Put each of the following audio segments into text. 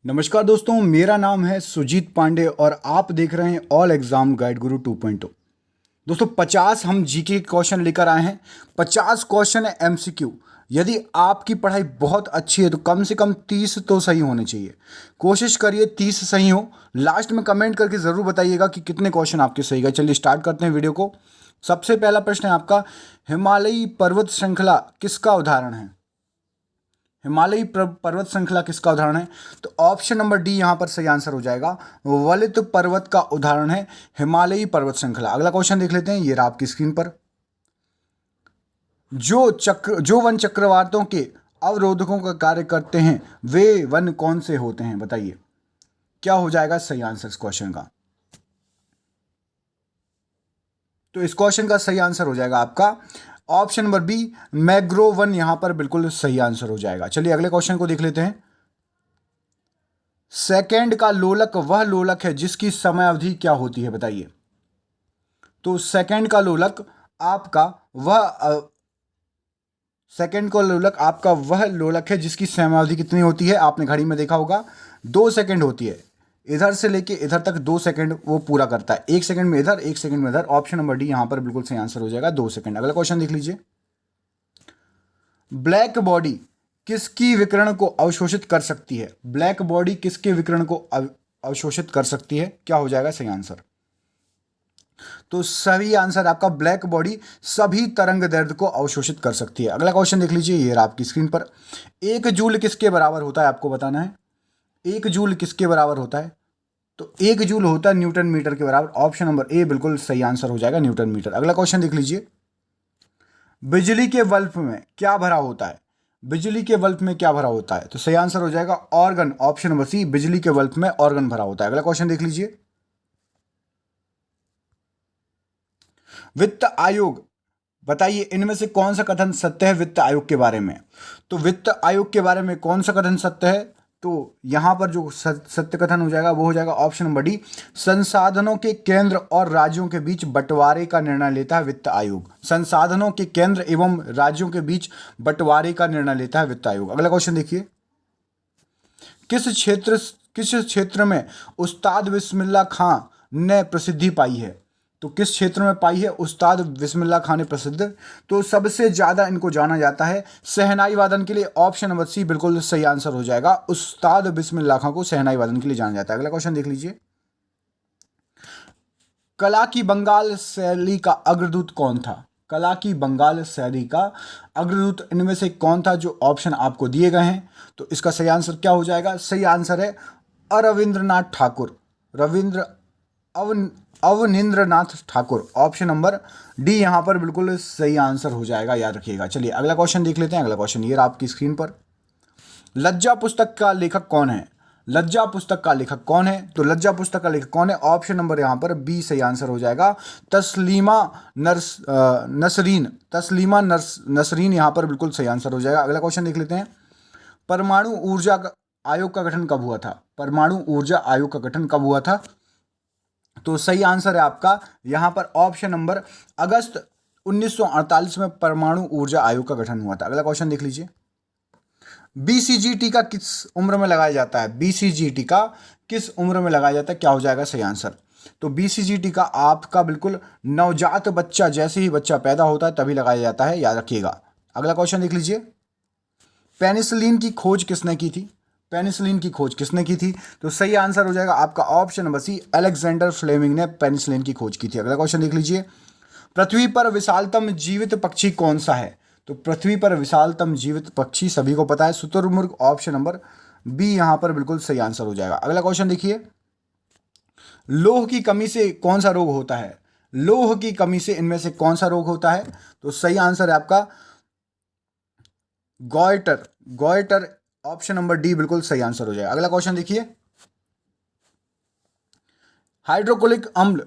नमस्कार दोस्तों, मेरा नाम है सुजीत पांडे और आप देख रहे हैं ऑल एग्जाम गाइड गुरु 2.0। दोस्तों 50 हम जीके के क्वेश्चन लेकर आए हैं। 50 क्वेश्चन है एमसीक्यू। यदि आपकी पढ़ाई बहुत अच्छी है तो कम से कम 30 तो सही होने चाहिए। कोशिश करिए 30 सही हो। लास्ट में कमेंट करके ज़रूर बताइएगा कि कितने क्वेश्चन आपके सही गए। चलिए स्टार्ट करते हैं वीडियो को। सबसे पहला प्रश्न है आपका, हिमालयी पर्वत श्रृंखला किसका उदाहरण है? हिमालयी पर्वत श्रृंखला किसका उदाहरण है? तो ऑप्शन नंबर डी यहां पर सही आंसर हो जाएगा। वलित पर्वत का उदाहरण है हिमालयी पर्वत श्रृंखला। अगला क्वेश्चन देख लेते हैं, ये रहा आपकी स्क्रीन पर। जो वन चक्रवातों के अवरोधकों का कार्य करते हैं वे वन कौन से होते हैं? बताइए क्या हो जाएगा सही आंसर इस क्वेश्चन का। तो इस क्वेश्चन का सही आंसर हो जाएगा आपका ऑप्शन नंबर बी, मैग्रोव वन यहां पर बिल्कुल सही आंसर हो जाएगा। चलिए अगले क्वेश्चन को देख लेते हैं। सेकंड का लोलक वह लोलक है जिसकी समय अवधि क्या होती है? बताइए। तो सेकंड का लोलक आपका वह लोलक है जिसकी समय अवधि कितनी होती है? आपने घड़ी में देखा होगा 2 सेकंड होती है। इधर से लेके इधर तक 2 सेकंड वो पूरा करता है। 1 सेकंड में इधर, 1 सेकंड में इधर। ऑप्शन नंबर डी यहां पर बिल्कुल सही आंसर हो जाएगा, 2 सेकंड। अगला क्वेश्चन देख लीजिए। ब्लैक बॉडी किसकी विकिरण को अवशोषित कर सकती है? ब्लैक बॉडी किसके विकिरण को अवशोषित कर सकती है? क्या हो जाएगा सही आंसर? तो सही आंसर आपका ब्लैक बॉडी सभी तरंग दैर्ध्य को अवशोषित कर सकती है। अगला क्वेश्चन देख लीजिए, ये रहा आपकी स्क्रीन पर। 1 जूल किसके बराबर होता है? आपको बताना है 1 जूल किसके बराबर होता है। तो 1 जूल होता है न्यूटन मीटर के बराबर। ऑप्शन नंबर ए बिल्कुल सही आंसर हो जाएगा, न्यूटन मीटर। अगला क्वेश्चन देख लीजिए। बिजली के बल्ब में क्या भरा होता है? बिजली के बल्ब में क्या भरा होता है? तो सही आंसर हो जाएगा ऑर्गन। ऑप्शन नंबर सी, बिजली के बल्ब में ऑर्गन भरा होता है। अगला क्वेश्चन देख लीजिए। वित्त आयोग, बताइए इनमें से कौन सा कथन सत्य है वित्त आयोग के बारे में? तो वित्त आयोग के बारे में कौन सा कथन सत्य है? तो यहां पर जो सत्य कथन हो जाएगा वो हो जाएगा ऑप्शन नंबर डी, संसाधनों के केंद्र और राज्यों के बीच बंटवारे का निर्णय लेता है वित्त आयोग। संसाधनों के केंद्र एवं राज्यों के बीच बंटवारे का निर्णय लेता है वित्त आयोग। अगला क्वेश्चन देखिए। किस क्षेत्र में उस्ताद बिस्मिल्लाह खां ने प्रसिद्धि पाई है? तो किस क्षेत्र में पाई है उस्ताद बिस्मिल्लाह खां ने प्रसिद्ध? तो सबसे ज्यादा इनको जाना जाता है शहनाई वादन के लिए। ऑप्शन नंबर सी बिल्कुल सही आंसर हो जाएगा, उस्ताद बिस्मिल्लाह खां को शहनाई वादन के लिए जाना जाता है। अगला क्वेश्चन देख लीजिए। कला की बंगाल शैली का अग्रदूत कौन था? कला की बंगाल शैली का अग्रदूत इनमें से कौन था जो ऑप्शन आपको दिए गए हैं? तो इसका सही आंसर क्या हो जाएगा? सही आंसर है Arvindranath Thakur. Ravindra Abanindranath Thakur. Option number D यहां पर बिल्कुल सही आंसर हो जाएगा, याद रखिएगा। चलिए अगला क्वेश्चन देख लेते हैं। अगला क्वेश्चन ये रहा आपकी स्क्रीन पर। लज्जा पुस्तक का लेखक कौन है? लज्जा पुस्तक का लेखक कौन है? तो लज्जा पुस्तक का लेखक कौन है? ऑप्शन नंबर यहां पर बी सही आंसर हो जाएगा, नसरीन यहां पर बिल्कुल सही आंसर हो जाएगा। अगला क्वेश्चन देख लेते हैं। परमाणु ऊर्जा आयोग का गठन कब हुआ था? परमाणु ऊर्जा आयोग का गठन कब हुआ था? तो सही आंसर है आपका यहां पर ऑप्शन नंबर अगस्त 1948 में परमाणु ऊर्जा आयोग का गठन हुआ था। अगला क्वेश्चन देख लीजिए। बीसीजी का किस उम्र में लगाया जाता है? बीसीजी का किस उम्र में लगाया जाता है? क्या हो जाएगा सही आंसर? तो बीसीजी का आपका बिल्कुल नवजात बच्चा, जैसे ही बच्चा पैदा होता है तभी लगाया जाता है, याद रखिएगा। अगला क्वेश्चन देख लीजिए। पेनिसिलिन की खोज किसने की थी? पेनिसिलिन की खोज किसने की थी? तो सही आंसर हो जाएगा आपका option number C, Alexander Fleming ने पेनिसिलिन की खोज की थी। अगला क्वेश्चन देख लीजिए। पृथ्वी पर विशालतम जीवित पक्षी कौन सा है? तो पृथ्वी पर विशालतम जीवित पक्षी सभी को पता है, शुतुरमुर्ग। ऑप्शन नंबर बी यहां पर बिल्कुल सही आंसर हो जाएगा। अगला क्वेश्चन देखिए। लोह की कमी से कौन सा रोग होता है? लोह की कमी से इनमें से कौन सा रोग होता है? तो सही आंसर है आपका गॉयटर। ऑप्शन नंबर डी बिल्कुल सही आंसर हो जाएगा। अगला क्वेश्चन देखिए। हाइड्रोक्लोरिक अम्ल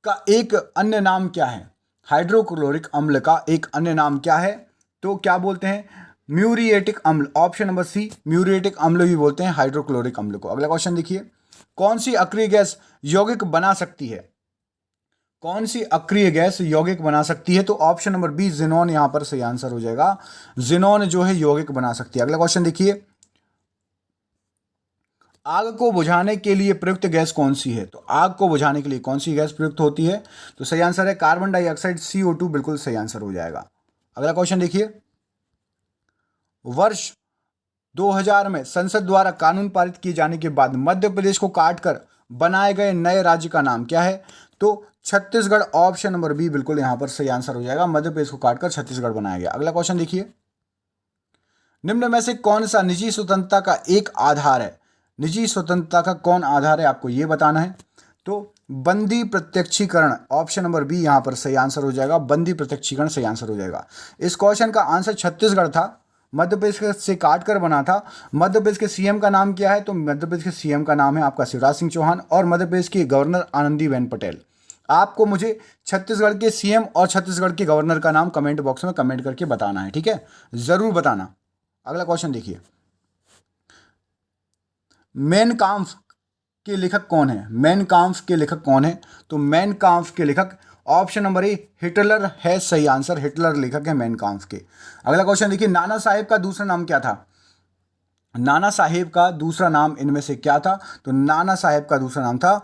का एक अन्य नाम क्या है? हाइड्रोक्लोरिक अम्ल का एक अन्य नाम क्या है? तो क्या बोलते हैं? म्यूरिएटिक अम्ल। ऑप्शन नंबर सी, म्यूरिएटिक अम्ल भी बोलते हैं हाइड्रोक्लोरिक अम्ल को। अगला क्वेश्चन देखिए। कौन सी अक्रिय गैस यौगिक बना सकती है? कौन सी अक्रिय गैस यौगिक बना सकती है? तो ऑप्शन नंबर बी, जिनोन यहां पर सही आंसर हो जाएगा। जिनोन जो है यौगिक बना सकती है। अगला क्वेश्चन देखिए। आग को बुझाने के लिए प्रयुक्त गैस कौन सी है? तो आग को बुझाने के लिए कौन सी गैस प्रयुक्त होती है? तो सही आंसर है कार्बन डाइऑक्साइड, CO2 बिल्कुल सही आंसर हो जाएगा। अगला क्वेश्चन देखिए, वर्ष 2000 में संसद द्वारा कानून पारित किए जाने के बाद मध्य प्रदेश को काटकर बनाए गए नए राज्य का नाम क्या है? तो छत्तीसगढ़, ऑप्शन नंबर बी बिल्कुल यहां पर सही आंसर हो जाएगा। मध्य प्रदेश को काटकर छत्तीसगढ़ बनाया गया। अगला क्वेश्चन देखिए, निम्न में से कौन सा निजी स्वतंत्रता का एक आधार है? निजी स्वतंत्रता का कौन आधार है, आपको यह बताना है। तो बंदी प्रत्यक्षीकरण, ऑप्शन नंबर बी यहां पर सही आंसर हो जाएगा। बंदी प्रत्यक्षीकरण सही आंसर हो जाएगा। इस क्वेश्चन का आंसर छत्तीसगढ़ था, मध्य प्रदेश से काटकर बना था। मध्य प्रदेश के सीएम का नाम क्या है? तो मध्य प्रदेश के सीएम का नाम है आपका शिवराज सिंह चौहान और मध्य प्रदेश की गवर्नर आनंदीबेन पटेल। आपको मुझे छत्तीसगढ़ के सीएम और छत्तीसगढ़ के गवर्नर का नाम कमेंट बॉक्स में कमेंट करके बताना है, ठीक है, जरूर बताना। अगला क्वेश्चन देखिए, मेन काम्फ के लेखक कौन है? मेन काम्फ के लेखक कौन है? तो मेन काम्फ के लेखक ऑप्शन नंबर ए हिटलर है सही आंसर। हिटलर लेखक है मेन काम्फ के। अगला क्वेश्चन देखिए, नाना साहेब का दूसरा नाम क्या था? नाना साहेब का दूसरा नाम इनमें से क्या था? तो नाना साहेब का दूसरा नाम था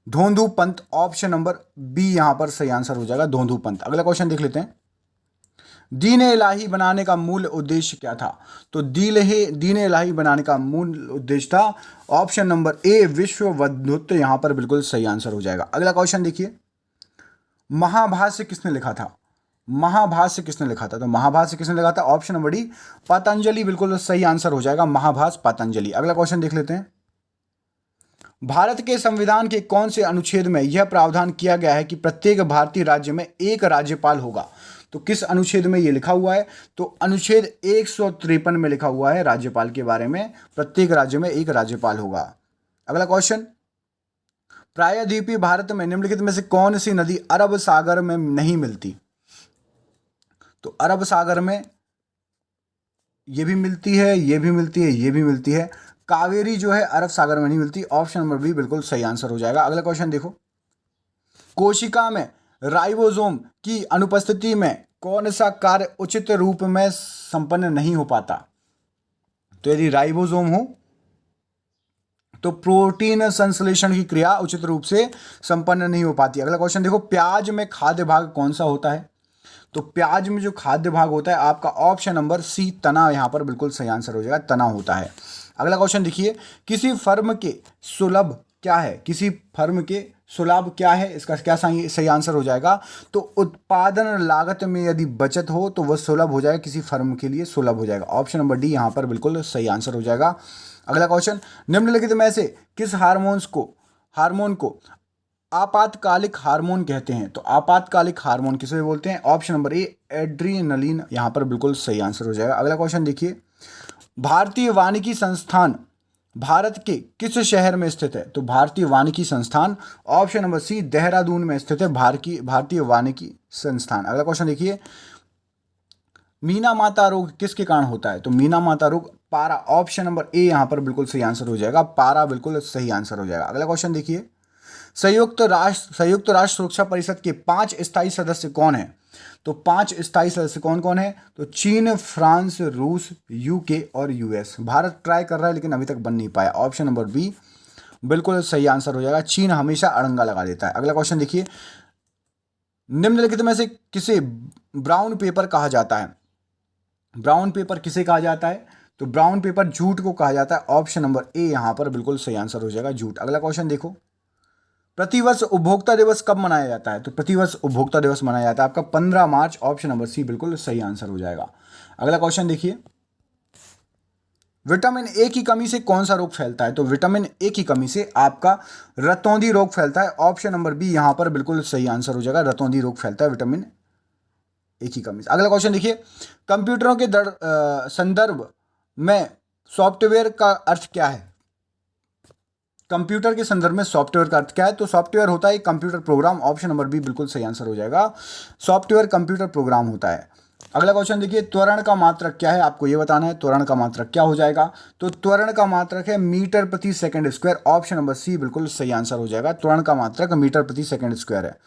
धोंधू पंत। ऑप्शन नंबर बी यहां पर सही आंसर हो जाएगा, धोंधू पंत। अगला क्वेश्चन देख लेते हैं, दीन इलाही बनाने का मूल उद्देश्य क्या था? तो दीन इलाही बनाने का मूल उद्देश्य था ऑप्शन नंबर ए विश्व बंधुत्व। यहां पर बिल्कुल सही आंसर हो जाएगा। अगला क्वेश्चन देखिए, महाभाष्य किसने लिखा था? महाभाष्य किसने लिखा था? तो महाभाष्य किसने लिखा था? ऑप्शन नंबर डी पतंजलि बिल्कुल सही आंसर हो जाएगा, महाभाष्य पतंजलि। अगला क्वेश्चन देख लेते हैं, भारत के संविधान के कौन से अनुच्छेद में यह प्रावधान किया गया है कि प्रत्येक भारतीय राज्य में एक राज्यपाल होगा? तो किस अनुच्छेद में यह लिखा हुआ है? तो अनुच्छेद 153 में लिखा हुआ है राज्यपाल के बारे में, प्रत्येक राज्य में एक राज्यपाल होगा। अगला क्वेश्चन, प्रायद्वीपीय भारत में निम्नलिखित में से कौन सी नदी अरब सागर में नहीं मिलती? तो अरब सागर में ये भी मिलती है, ये भी मिलती है, ये भी मिलती है। कावेरी जो है अरब सागर में नहीं मिलती। ऑप्शन नंबर बी बिल्कुल सही आंसर हो जाएगा। अगला क्वेश्चन देखो, कोशिका में राइबोसोम की अनुपस्थिति में कौन सा कार्य उचित रूप में संपन्न नहीं हो पाता? तो यदि राइबोसोम हो तो प्रोटीन संश्लेषण की क्रिया उचित रूप से संपन्न नहीं हो पाती। अगला क्वेश्चन देखो, प्याज में खाद्य भाग कौन सा होता है? तो प्याज में जो खाद्य भाग होता है आपका ऑप्शन नंबर सी तना, यहां पर बिल्कुल सही आंसर हो जाएगा, तना होता है। अगला क्वेश्चन देखिए, किसी फर्म के सुलभ क्या है? किसी फर्म के सुलभ क्या है, इसका क्या सही आंसर हो जाएगा? तो उत्पादन लागत में यदि बचत हो तो वह सुलभ हो जाएगा, किसी फर्म के लिए सुलभ हो जाएगा। ऑप्शन नंबर डी यहां पर बिल्कुल सही आंसर हो जाएगा। अगला क्वेश्चन, निम्नलिखित में से किस हार्मोन को आपातकालिक हार्मोन कहते हैं? तो आपातकालिक हार्मोन किसे बोलते हैं? ऑप्शन नंबर ए एड्रीनलिन, यहां पर बिल्कुल सही आंसर हो जाएगा। अगला क्वेश्चन देखिए, भारतीय वानिकी संस्थान भारत के किस शहर में स्थित है? तो भारतीय वानिकी संस्थान ऑप्शन नंबर सी देहरादून में स्थित है, भारतीय वानिकी संस्थान। अगला क्वेश्चन देखिए, मीना माता रोग किसके कारण होता है? तो मीना माता रोग पारा, ऑप्शन नंबर ए यहां पर बिल्कुल सही आंसर हो जाएगा, पारा बिल्कुल सही आंसर हो जाएगा। अगला क्वेश्चन देखिए, संयुक्त राष्ट्र सुरक्षा परिषद के 5 स्थायी सदस्य कौन है? तो 5 स्थायी सदस्य कौन कौन है? तो चीन, फ्रांस, रूस, यूके और यूएस। भारत ट्राई कर रहा है लेकिन अभी तक बन नहीं पाया। ऑप्शन नंबर बी बिल्कुल सही आंसर हो जाएगा, चीन हमेशा अड़ंगा लगा देता है। अगला क्वेश्चन देखिए, निम्नलिखित में से किसे ब्राउन पेपर कहा जाता है? ब्राउन पेपर किसे कहा जाता है? तो ब्राउन पेपर झूठ को कहा जाता है। ऑप्शन नंबर ए यहां पर बिल्कुल सही आंसर हो जाएगा, झूठ। अगला क्वेश्चन देखो, प्रतिवर्ष उपभोक्ता दिवस कब मनाया जाता है? तो प्रतिवर्ष उपभोक्ता दिवस मनाया जाता है आपका 15 मार्च। ऑप्शन नंबर सी बिल्कुल सही आंसर हो जाएगा। अगला क्वेश्चन देखिए, विटामिन ए की कमी से कौन सा रोग फैलता है? तो विटामिन ए की कमी से आपका रतौंधी रोग फैलता है। ऑप्शन नंबर बी यहां पर बिल्कुल सही आंसर हो जाएगा, रतौंधी रोग फैलता है विटामिन ए की कमी से। अगला क्वेश्चन देखिए, कंप्यूटरों के संदर्भ में सॉफ्टवेयर का अर्थ क्या है? कंप्यूटर के संदर्भ में सॉफ्टवेयर का अर्थ क्या है? तो सॉफ्टवेयर होता है computer program. Option number B बिल्कुल सही आंसर हो जाएगा, सॉफ्टवेयर कंप्यूटर प्रोग्राम होता है। अगला क्वेश्चन देखिए, त्वरण का मात्रक क्या है? आपको यह बताना है त्वरण का मात्रक क्या हो जाएगा। तो त्वरण का मात्रक है मीटर प्रति second square. Option number C बिल्कुल सही आंसर हो जाएगा, त्वरण का मात्रक मीटर प्रति सेकंड स्क्वायर है।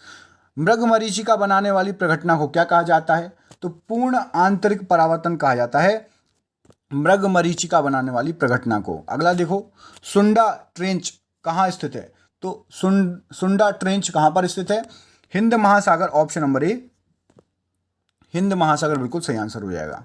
मृगमरीचिका बनाने वाली प्रघटना को क्या कहा जाता है? तो पूर्ण आंतरिक परावर्तन कहा जाता है। मृगमरीचिका बनाने वाली प्रघटना को। अगला देखो, सुंडा ट्रेंच कहाँ स्थित है? तो सुंडा ट्रेंच कहाँ पर स्थित है? हिंद महासागर, ऑप्शन नंबर ए हिंद महासागर बिल्कुल सही आंसर हो जाएगा।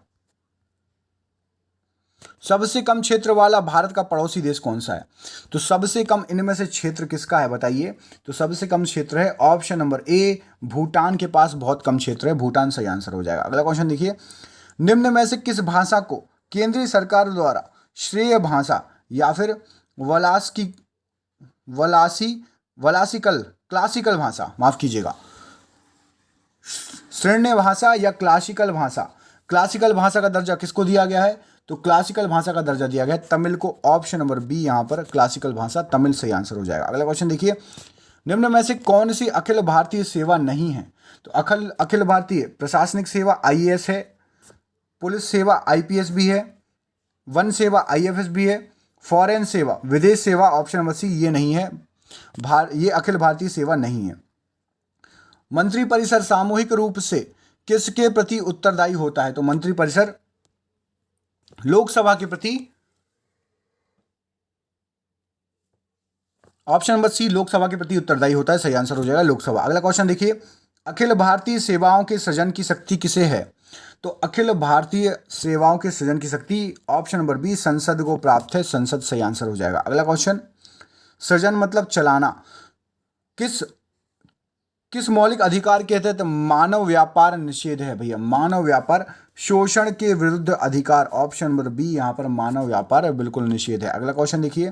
सबसे कम क्षेत्र वाला भारत का पड़ोसी देश कौन सा है? तो सबसे कम इनमें से क्षेत्र किसका है बताइए? तो सबसे कम क्षेत्र है ऑप्शन नंबर ए भूटान के पास बहुत कम क्षेत्र है, भूटान सही आंसर हो जाएगा। अगला क्वेश्चन देखिए, निम्न में से किस भाषा को केंद्रीय सरकार द्वारा श्रेय भाषा या फिर वलासी वलासी वलासिकल क्लासिकल भाषा, माफ कीजिएगा, श्रेण्य भाषा या क्लासिकल भाषा, क्लासिकल भाषा का दर्जा किसको दिया गया है? तो क्लासिकल भाषा का दर्जा दिया गया है तमिल को, ऑप्शन नंबर बी यहां पर क्लासिकल भाषा तमिल सही आंसर हो जाएगा। अगला क्वेश्चन देखिए, निम्न में से कौन सी अखिल भारतीय सेवा नहीं है? तो अखिल भारतीय प्रशासनिक सेवा आईएएस है, पुलिस सेवा आईपीएस भी है, वन सेवा आईएफएस भी है, फॉरेन सेवा विदेश सेवा ऑप्शन नंबर सी ये नहीं है, ये अखिल भारतीय सेवा नहीं है। मंत्रिपरिषद सामूहिक रूप से किसके प्रति उत्तरदायी होता है? तो मंत्रिपरिषद लोकसभा के प्रति, ऑप्शन नंबर सी लोकसभा के प्रति उत्तरदायी होता है, सही आंसर हो जाएगा लोकसभा। अगला क्वेश्चन देखिए, अखिल भारतीय सेवाओं के सृजन की शक्ति किसे है? तो अखिल भारतीय सेवाओं के सृजन की शक्ति ऑप्शन नंबर बी संसद को प्राप्त है, संसद सही आंसर हो जाएगा। अगला क्वेश्चन, सृजन मतलब चलाना, किस मौलिक अधिकार के तहत मानव व्यापार निषेध है? भैया मानव व्यापार शोषण के विरुद्ध अधिकार, ऑप्शन नंबर बी यहां पर मानव व्यापार बिल्कुल निषेध है। अगला क्वेश्चन देखिए,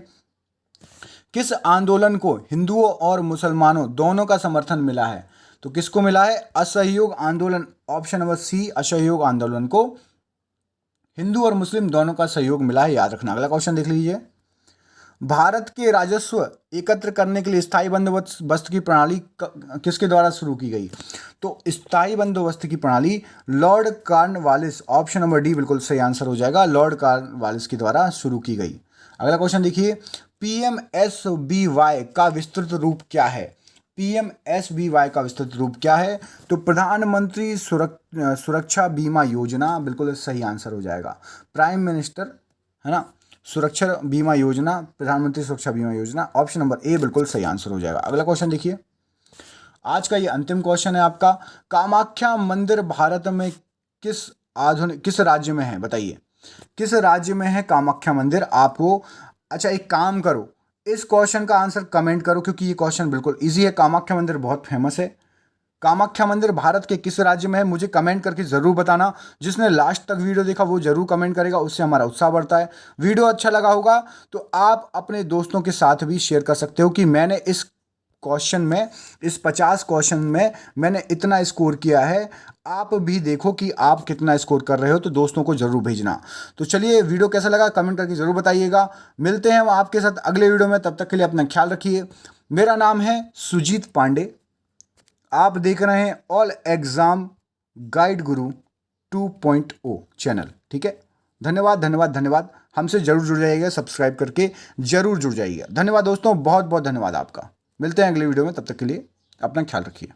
किस आंदोलन को हिंदुओं और मुसलमानों दोनों का समर्थन मिला है? तो किसको मिला है? असहयोग आंदोलन, ऑप्शन नंबर सी असहयोग आंदोलन को हिंदू और मुस्लिम दोनों का सहयोग मिला है, याद रखना। अगला क्वेश्चन देख लीजिए, भारत के राजस्व एकत्र करने के लिए स्थायी बंदोबस्त की प्रणाली किसके द्वारा शुरू की गई? तो स्थायी बंदोबस्त की प्रणाली Lord Cornwallis, option number D बिल्कुल सही आंसर हो जाएगा, लॉर्ड कॉर्नवालिस के द्वारा शुरू की गई। अगला क्वेश्चन देखिए, पीएमएसबीवाई का विस्तृत रूप क्या है? पीएमएसबीवाई का विस्तृत रूप क्या है? तो प्रधानमंत्री सुरक्षा बीमा योजना बिल्कुल सही आंसर हो जाएगा, प्राइम मिनिस्टर है ना, सुरक्षा बीमा योजना, प्रधानमंत्री सुरक्षा बीमा योजना, ऑप्शन नंबर ए बिल्कुल सही आंसर हो जाएगा। अगला क्वेश्चन देखिए, आज का ये अंतिम क्वेश्चन है आपका, कामाख्या मंदिर भारत में किस राज्य में है? बताइए किस राज्य में है कामाख्या मंदिर? आपको अच्छा एक काम करो, इस क्वेश्चन का आंसर कमेंट करो क्योंकि ये क्वेश्चन बिल्कुल इजी है। कामाख्या मंदिर बहुत फेमस है। कामाख्या मंदिर भारत के किस राज्य में है मुझे कमेंट करके ज़रूर बताना। जिसने लास्ट तक वीडियो देखा वो ज़रूर कमेंट करेगा, उससे हमारा उत्साह बढ़ता है। वीडियो अच्छा लगा होगा तो आप अपने दोस्तों के साथ भी शेयर कर सकते हो कि मैंने इस क्वेश्चन में, इस 50 क्वेश्चन में मैंने इतना स्कोर किया है, आप भी देखो कि आप कितना स्कोर कर रहे हो, तो दोस्तों को ज़रूर भेजना। तो चलिए, वीडियो कैसा लगा कमेंट करके ज़रूर बताइएगा। मिलते हैं हम आपके साथ अगले वीडियो में, तब तक के लिए अपना ख्याल रखिए। मेरा नाम है सुजीत पांडे, आप देख रहे हैं ऑल एग्जाम गाइड गुरु 2.0 चैनल। ठीक है, धन्यवाद धन्यवाद धन्यवाद। हमसे जरूर जुड़ जाइएगा, सब्सक्राइब करके जरूर जुड़ जाइएगा। धन्यवाद दोस्तों, बहुत बहुत धन्यवाद आपका। मिलते हैं अगले वीडियो में, तब तक के लिए अपना ख्याल रखिए।